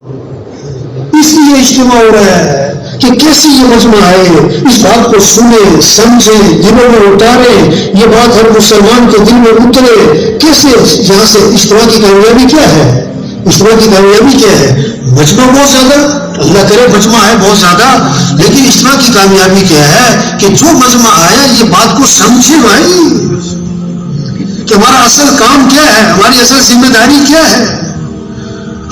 اس لیے اجتماع ہو رہا ہے کہ کیسے یہ مجمع آئے، اس بات کو سنے، سمجھے، دلوں میں اتارے، یہ بات ہر مسلمان کے دل میں اترے. کیسے یہاں سے اجتماع کی کامیابی کیا ہے؟ اجتماع کی کامیابی کیا ہے؟ مجمع بہت زیادہ، اللہ کرے مجمع ہے بہت زیادہ، لیکن اجتماع کی کامیابی کیا ہے کہ جو مجمع آیا یہ بات کو سمجھے بھائی کہ ہمارا اصل کام کیا ہے، ہماری اصل ذمہ داری کیا ہے.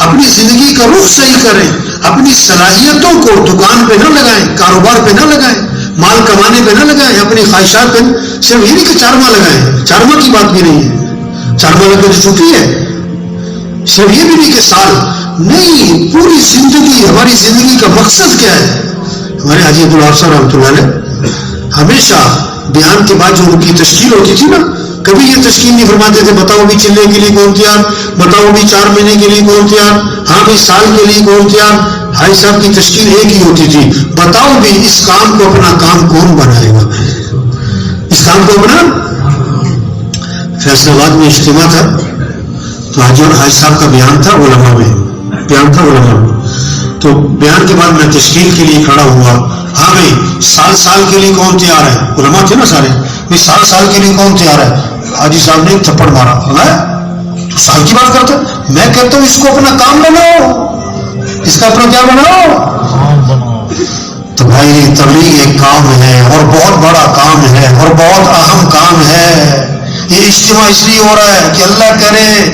اپنی زندگی کا رخ صحیح کریں، اپنی صلاحیتوں کو دکان پہ نہ لگائیں، کاروبار پہ نہ لگائیں، مال کمانے پہ نہ لگائیں، اپنی خواہشات پہ. صرف یہ نہیں کہ 4 ماہ لگائیں، 4 ماہ کی بات بھی نہیں ہے، 4 ماہ لگے تو چھٹی ہے. صرف یہ بھی نہیں کہ سال نہیں، پوری زندگی. ہماری زندگی کا مقصد کیا ہے؟ ہمارے حاجی عبدالوہاب صاحب رحمۃ اللہ علیہ ہمیشہ بیان کے بعد جو ان کی تشکیل ہوتی تھی نا، کبھی یہ تشکیل نہیں فرماتے تھے بتاؤ بھی چلنے کے لیے کون تیار، بتاؤ بھی 4 مہینے کے لیے کون تیار، ہاں بھی سال کے لیے کون تیار. حاجی صاحب کی تشکیل ایک ہی ہوتی تھی، بتاؤ بھی اس کام کو اپنا کام کون بنائے گا، اس کام کو اپنا. فیصلہ آباد میں اجتماع تھا تو حاجی صاحب کا بیان تھا علماء میں، تو بیان کے بعد میں تشکیل کے لیے کھڑا ہوا. ہاں بھائی سال کے لیے کون تیار ہے؟ علماء تھے نا سارے، سال کے لیے کون تیار ہے؟ حاجی صاحب نے ایک تھپڑ مارا، تو سال کی بات کرتا. میں کہتا ہوں اس کو اپنا کام بناؤ، اس کا اپنا کیا بناؤ. تو بھائی تبلیغ ایک کام ہے اور بہت بڑا کام ہے اور بہت اہم کام ہے. یہ اجتماع اس لیے ہو رہا ہے کہ اللہ کرے